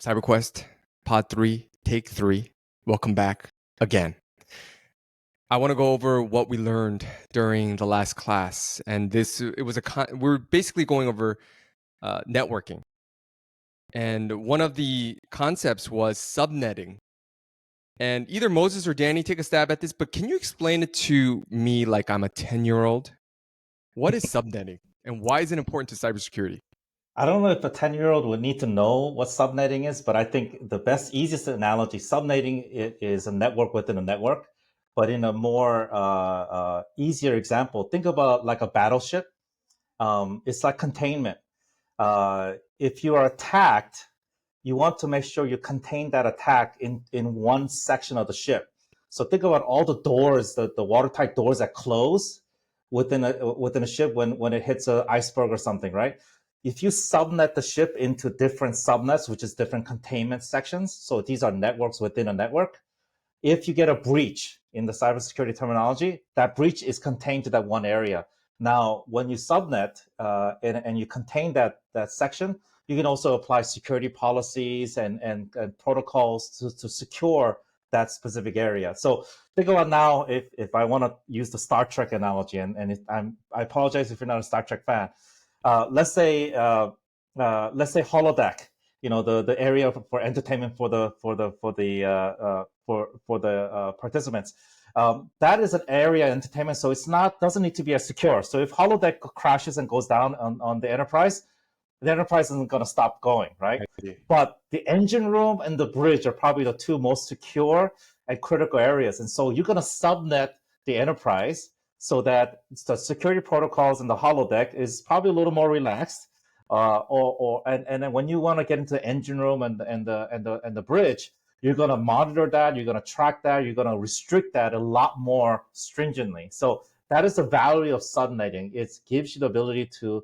CyberQuest, Pod 3, Take 3. Welcome back again. I want to go over what we learned during the last class. And we're basically going over networking. And one of the concepts was subnetting. And either Moses or Danny take a stab at this, but can you explain it to me like I'm a 10-year-old? What is subnetting and why is it important to cybersecurity? I don't know if a 10-year-old would need to know what subnetting is, but I think the best, easiest analogy, subnetting is a network within a network. But in a more easier example, think about like a battleship. It's like containment. If you are attacked, you want to make sure you contain that attack in one section of the ship. So think about all the doors, the watertight doors that close within a ship when it hits an iceberg or something, right? If you subnet the ship into different subnets, which is different containment sections, so these are networks within a network. If you get a breach in the cybersecurity terminology, that breach is contained to that one area. Now, when you subnet and you contain that section, you can also apply security policies and protocols to secure that specific area. So think about now if I want to use the Star Trek analogy, I apologize if you're not a Star Trek fan. Let's say holodeck, the area for entertainment for the participants. That is an area entertainment, so doesn't need to be as secure. So if holodeck crashes and goes down on the enterprise isn't going to stop going, right? I see. But the engine room and the bridge are probably the two most secure and critical areas, and so you're going to subnet the enterprise so that the security protocols in the holodeck is probably a little more relaxed. And then when you want to get into the engine room and the bridge, you're going to monitor that, you're going to track that, you're going to restrict that a lot more stringently. So that is the value of subnetting. It gives you the ability to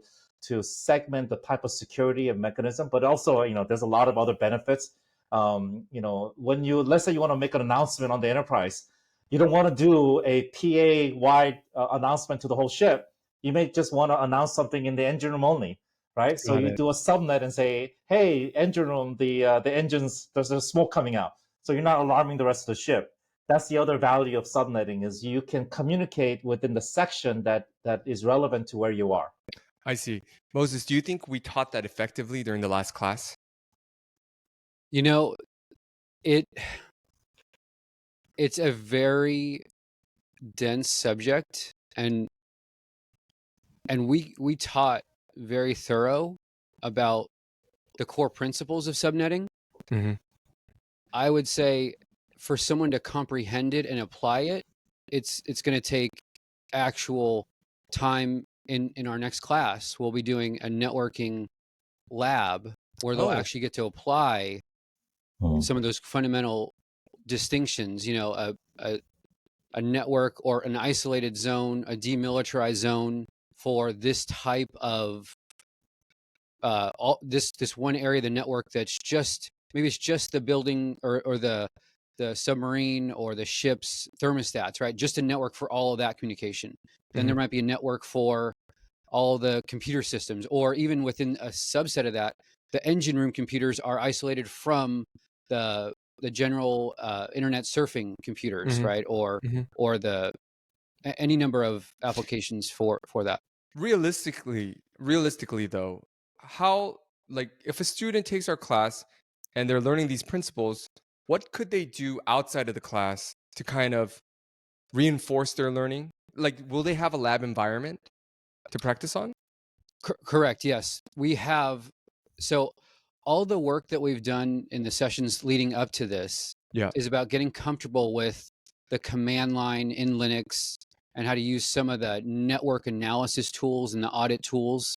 segment the type of security and mechanism, but also, there's a lot of other benefits. Let's say you want to make an announcement on the enterprise, you don't want to do a PA wide announcement to the whole ship. You may just want to announce something in the engine room only, right? So Got you it. do a subnet and say, "Hey, engine room, the engines, there's smoke coming out." So you're not alarming the rest of the ship. That's the other value of subnetting, is you can communicate within the section that is relevant to where you are. I see. Moses, do you think we taught that effectively during the last class? You know, it it's a very dense subject, and we taught very thorough about the core principles of subnetting. Mm-hmm. I would say for someone to comprehend it and apply it, it's going to take actual time. In our next class, we'll be doing a networking lab where they'll actually get to apply some of those fundamental distinctions, a network or an isolated zone, a demilitarized zone for this type of this one area of the network that's maybe it's just the building or the submarine or the ship's thermostats, right? Just a network for all of that communication. Then there might be a network for all the computer systems, or even within a subset of that, the engine room computers are isolated from the general internet surfing computers, right? Or the any number of applications for that. Realistically though, how, like, if a student takes our class and they're learning these principles, what could they do outside of the class to kind of reinforce their learning? Like, will they have a lab environment to practice on? Correct. Yes, we have. So all the work that we've done in the sessions leading up to this is about getting comfortable with the command line in Linux and how to use some of the network analysis tools and the audit tools.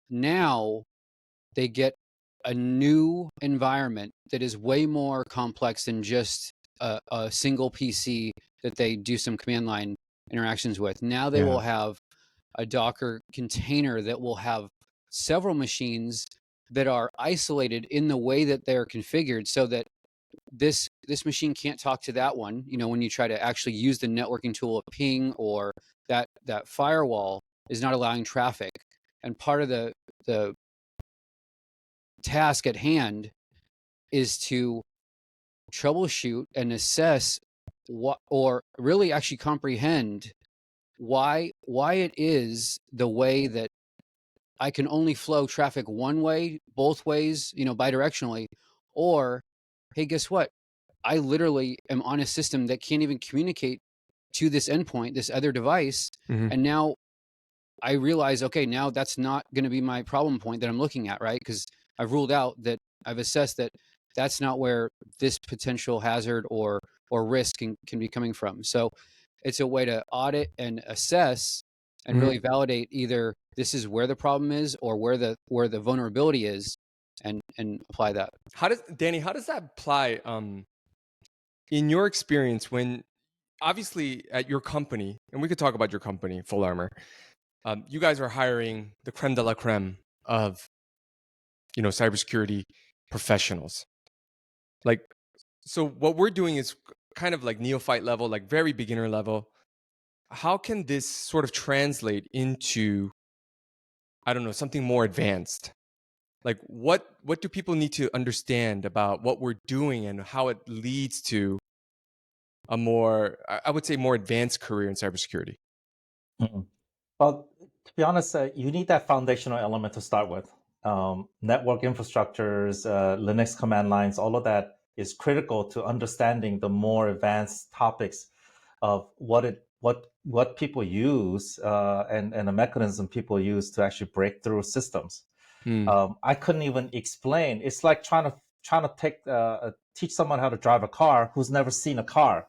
Now they get a new environment that is way more complex than just a single PC that they do some command line interactions with. Now they will have a Docker container that will have several machines that are isolated in the way that they're configured, so that this machine can't talk to that one. When you try to actually use the networking tool of ping, or that firewall is not allowing traffic. And part of the task at hand is to troubleshoot and assess what, or really actually comprehend why it is the way that I can only flow traffic one way, both ways, bidirectionally, or hey, guess what? I literally am on a system that can't even communicate to this endpoint, this other device, and now I realize, okay, now that's not going to be my problem point that I'm looking at, right? Because I've ruled out that I've assessed that that's not where this potential hazard or risk can be coming from. So it's a way to audit and assess and really validate either this is where the problem is or where the vulnerability is, and apply that. How does that apply in your experience when obviously at your company, and we could talk about your company, Full Armor, you guys are hiring the creme de la creme of cybersecurity professionals. Like, so what we're doing is kind of like neophyte level, like very beginner level. How can this sort of translate into, I don't know, something more advanced? Like what do people need to understand about what we're doing and how it leads to a more, I would say, more advanced career in cybersecurity? Mhm. Well, to be honest, you need that foundational element to start with. Network infrastructures, Linux command lines, all of that is critical to understanding the more advanced topics of what people use, and the mechanism people use to actually break through systems. I couldn't even explain. It's like trying to teach someone how to drive a car who's never seen a car.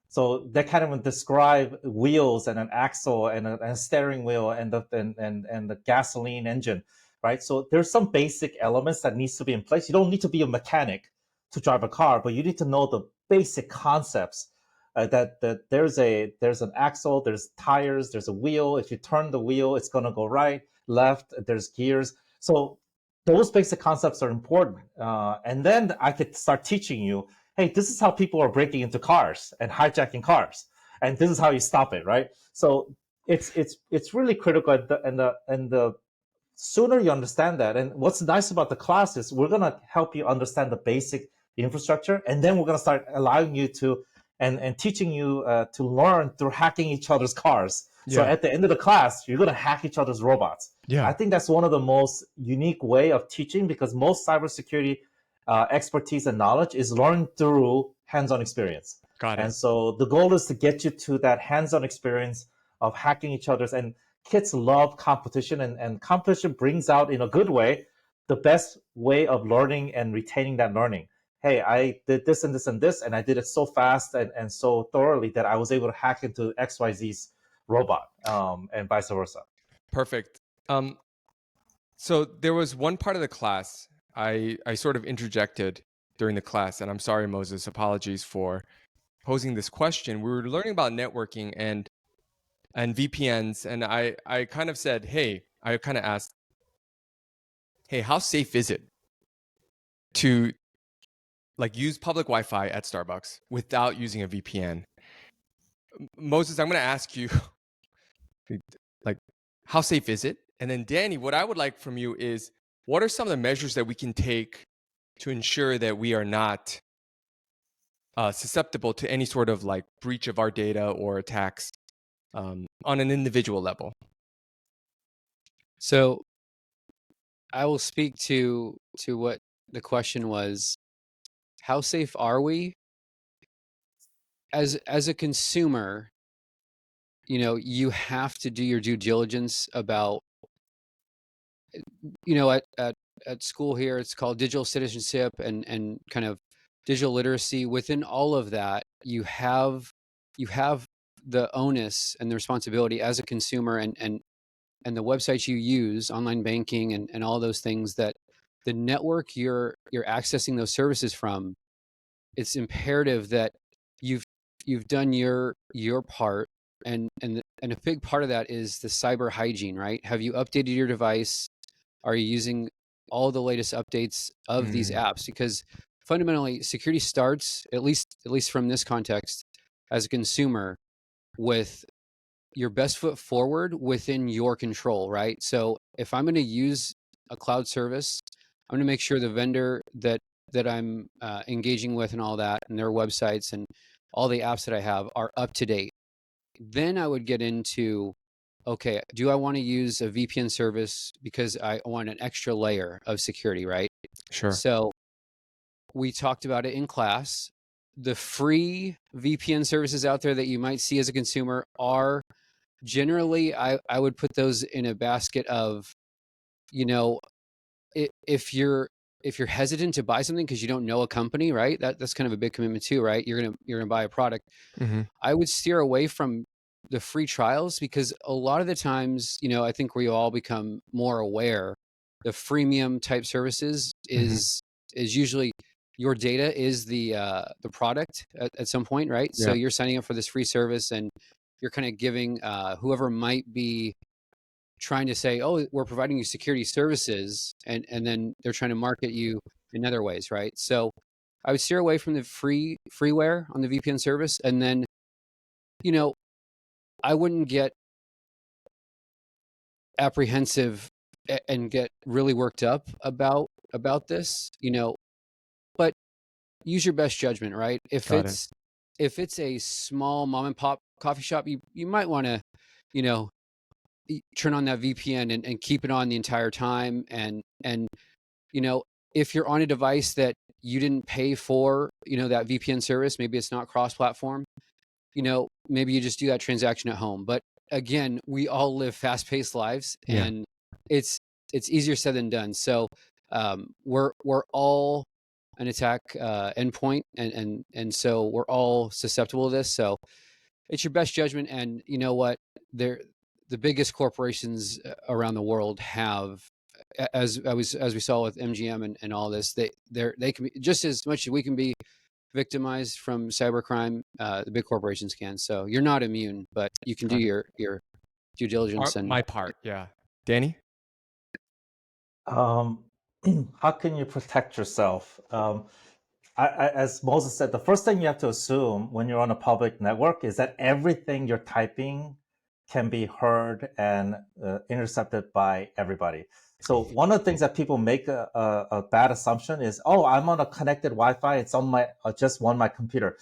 So they can't even describe wheels and an axle and a steering wheel and the gasoline engine, right? So there's some basic elements that needs to be in place. You don't need to be a mechanic to drive a car, but you need to know the basic concepts. That there's an axle, there's tires, there's a wheel. If you turn the wheel, it's gonna go right, left. There's gears. So those basic concepts are important. And then I could start teaching you, hey, this is how people are breaking into cars and hijacking cars, and this is how you stop it, right? So it's really critical, and the sooner you understand that, and what's nice about the class is we're gonna help you understand the basic infrastructure, and then we're gonna start allowing you to and teaching you to learn through hacking each other's cars. So at the end of the class, you're gonna hack each other's robots. I think that's one of the most unique way of teaching, because most cybersecurity expertise and knowledge is learned through hands-on experience. Got it. And so the goal is to get you to that hands-on experience of hacking each other's. And kids love competition, and competition brings out, in a good way, the best way of learning and retaining that learning. Hey, I did this and this and this, and I did it so fast and so thoroughly that I was able to hack into XYZ's robot, and vice versa. Perfect. So there was one part of the class I sort of interjected during the class, and I'm sorry, Moses, apologies for posing this question. We were learning about networking and VPNs, and I kind of said, hey, I kind of asked, hey, how safe is it to like use public Wi-Fi at Starbucks without using a VPN? Moses, I'm going to ask you, like, how safe is it? And then Danny, what I would like from you is, what are some of the measures that we can take to ensure that we are not susceptible to any sort of like breach of our data or attacks on an individual level? So I will speak to what the question was. How safe are we? As a consumer, you have to do your due diligence about, at school here, it's called digital citizenship and kind of digital literacy. Within all of that, you have the onus and the responsibility as a consumer, and the websites you use, online banking and all those things, that the network you're accessing those services from, it's imperative that you've done your part, and a big part of that is the cyber hygiene, right? Have you updated your device? Are you using all the latest updates of these apps? Because fundamentally, security starts, at least from this context, as a consumer, with your best foot forward within your control, right? So if I'm going to use a cloud service, I'm going to make sure the vendor that that I'm engaging with and all that, and their websites and all the apps that I have are up to date. Then I would get into, okay, do I want to use a VPN service because I want an extra layer of security, right? Sure. So we talked about it in class. The free VPN services out there that you might see as a consumer are generally, I would put those in a basket of, you know, if you're hesitant to buy something because you don't know a company, right? That's kind of a big commitment too, right? You're gonna buy a product. Mm-hmm. I would steer away from the free trials because a lot of the times, I think we all become more aware. The freemium type services is usually your data is the product at some point, right? So Yeah. you're signing up for this free service and you're kind of giving whoever might be trying to say, oh, we're providing you security services, and then they're trying to market you in other ways, right? So I would steer away from the freeware on the VPN service, and then I wouldn't get apprehensive and get really worked up about this, but use your best judgment, right? Got it. If it's a small mom and pop coffee shop, you might want to, you know, turn on that VPN and keep it on the entire time. And if you're on a device that you didn't pay for, that VPN service, maybe it's not cross-platform, maybe you just do that transaction at home. But again, we all live fast-paced lives, and it's easier said than done. So we're all an attack endpoint, and so we're all susceptible to this. So it's your best judgment. And you know what? The biggest corporations around the world have, as we saw with MGM and all this, they can be just as much as we can be victimized from cybercrime. The big corporations can. So you're not immune, but you can do your due diligence. And my part, yeah. Danny? How can you protect yourself? As Moses said, the first thing you have to assume when you're on a public network is that everything you're typing can be heard and intercepted by everybody. So one of the things that people make a bad assumption is, oh, I'm on a connected Wi-Fi. It's on my just on my computer.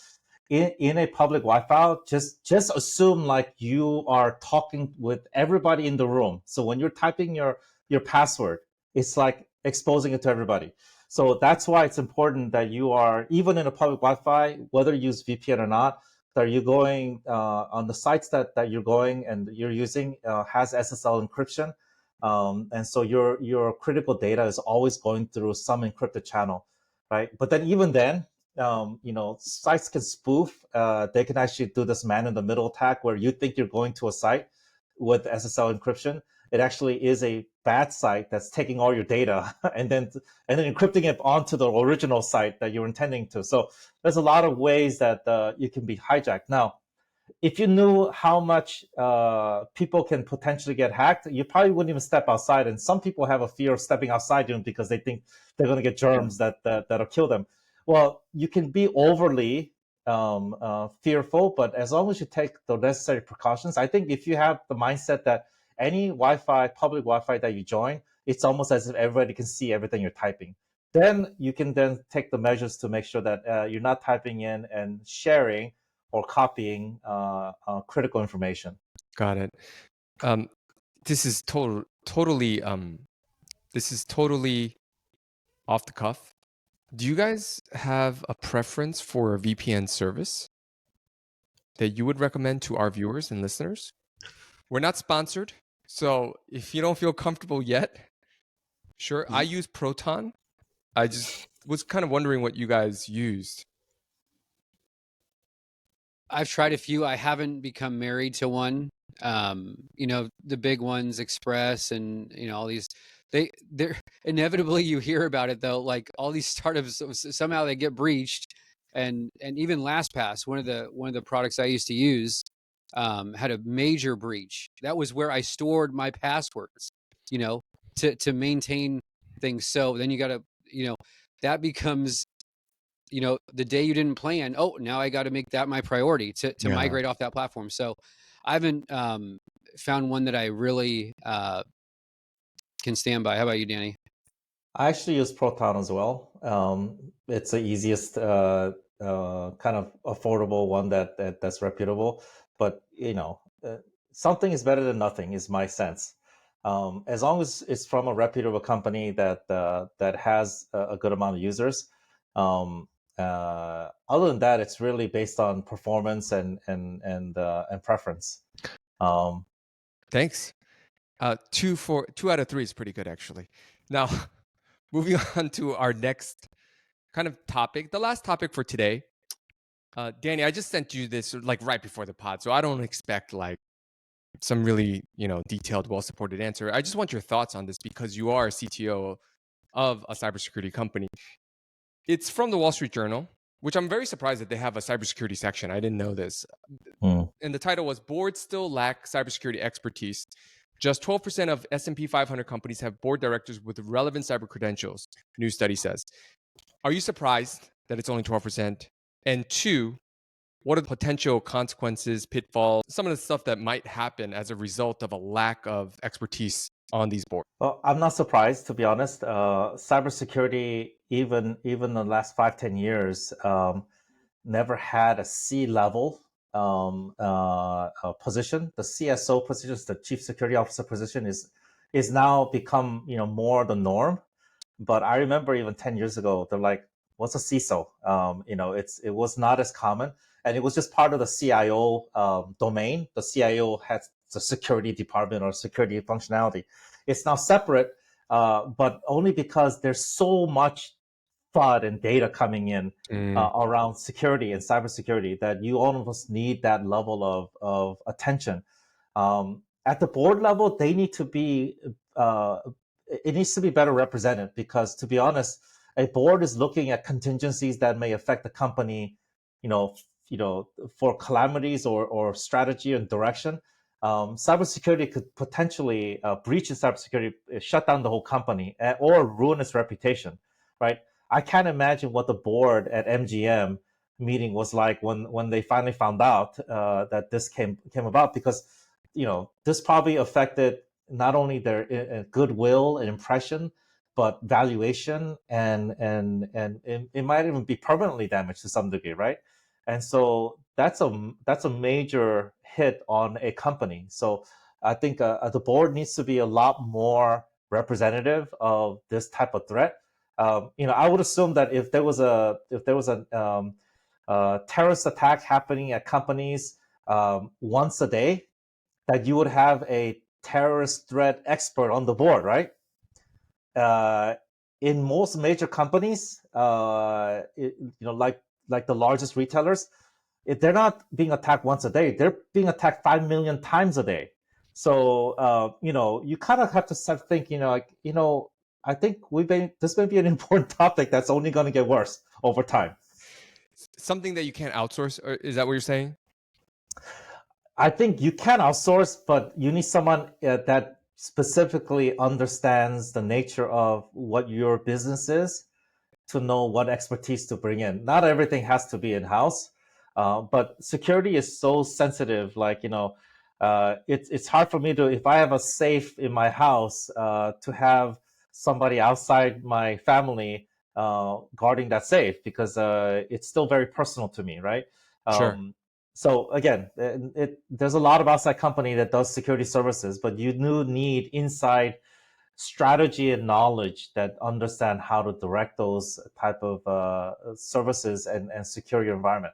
In a public Wi-Fi, just assume like you are talking with everybody in the room. So when you're typing your password, it's like exposing it to everybody. So that's why it's important that you are, even in a public Wi-Fi, whether you use VPN or not, that you're going on the sites that you're going and you're using has SSL encryption. And so your critical data is always going through some encrypted channel, right? But then even then, sites can spoof. They can actually do this man-in-the-middle attack where you think you're going to a site with SSL encryption. It actually is a bad site that's taking all your data and then encrypting it onto the original site that you're intending to. So there's a lot of ways that you can be hijacked. Now, if you knew how much people can potentially get hacked, you probably wouldn't even step outside. And some people have a fear of stepping outside because they think they're going to get germs that'll kill them. Well, you can be overly fearful, but as long as you take the necessary precautions, I think if you have the mindset that any Wi-Fi, public Wi-Fi that you join, it's almost as if everybody can see everything you're typing. Then you can then take the measures to make sure that you're not typing in and sharing or copying critical information. Got it. This is totally off the cuff. Do you guys have a preference for a VPN service that you would recommend to our viewers and listeners? We're not sponsored, so if you don't feel comfortable yet, sure. I use Proton. I just was kind of wondering what you guys used. I've tried a few. I haven't become married to one. The big ones, Express, and all these. They're inevitably you hear about it though. Like all these startups, somehow they get breached, and even LastPass, one of the products I used to use, had a major breach. That was where I stored my passwords. To maintain things. So then you got to, that becomes the day you didn't plan, oh, now I got to make that my priority to migrate off that platform. So I haven't found one that I really can stand by. How about you, Danny? I actually use Proton as well. it's the easiest kind of affordable one that's reputable. But something is better than nothing is my sense. As long as it's from a reputable company that has a good amount of users. Other than that, it's really based on performance and preference. Thanks. 2 out of 3 is pretty good, actually. Now, moving on to our next kind of topic, the last topic for today. Danny, I just sent you this like right before the pod, so I don't expect like some really detailed, well-supported answer. I just want your thoughts on this because you are a CTO of a cybersecurity company. It's from the Wall Street Journal, which I'm very surprised that they have a cybersecurity section. I didn't know this. And the title was "Boards Still Lack Cybersecurity Expertise. Just 12% of S&P 500 companies have board directors with relevant cyber credentials," new study says. Are you surprised that it's only 12%? And 2, what are the potential consequences, pitfalls, some of the stuff that might happen as a result of a lack of expertise on these boards? Well, I'm not surprised, to be honest. Cybersecurity, even the last 5-10 years, never had a C-level position. The CSO position, the Chief Security Officer position, is now become more the norm. But I remember even 10 years ago, they're like, "What's a CISO?" It was not as common, and it was just part of the CIO domain. The CIO has the security department or security functionality. It's now separate, but only because there's so much FUD and data coming in around security and cybersecurity that you almost need that level of attention. At the board level, they need to be it needs to be better represented because, to be honest, a board is looking at contingencies that may affect the company, for calamities or strategy and direction. Cybersecurity could potentially breach in cybersecurity, shut down the whole company, or ruin its reputation, right? I can't imagine what the board at MGM meeting was like when they finally found out that this came about, because this probably affected not only their goodwill and impression, but valuation, and it might even be permanently damaged to some degree, right? And so that's a major hit on a company. So I think the board needs to be a lot more representative of this type of threat. I would assume that if there was a terrorist attack happening at companies once a day, that you would have a terrorist threat expert on the board, right? In most major companies, like the largest retailers, if they're not being attacked once a day, they're being attacked 5 million times a day. So you kind of have to start thinking, I think this may be an important topic that's only going to get worse over time. Something that you can't outsource, or is that what you're saying? I think you can outsource, but you need someone that specifically understands the nature of what your business is to know what expertise to bring in. Not everything has to be in-house, but security is so sensitive. Like, it's hard for me to, if I have a safe in my house, to have somebody outside my family guarding that safe, because it's still very personal to me, right? Sure. So again, there's a lot of outside company that does security services, but you do need inside strategy and knowledge that understand how to direct those type of services and secure your environment.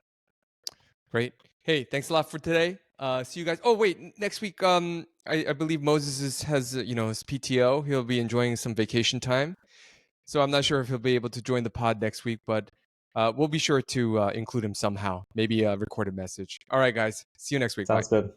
Great. Hey, thanks a lot for today. See you guys. Oh wait, next week, I believe Moses has his PTO. He'll be enjoying some vacation time, so I'm not sure if he'll be able to join the pod next week, but we'll be sure to include him somehow. Maybe a recorded message. All right, guys. See you next week. Sounds Bye. good.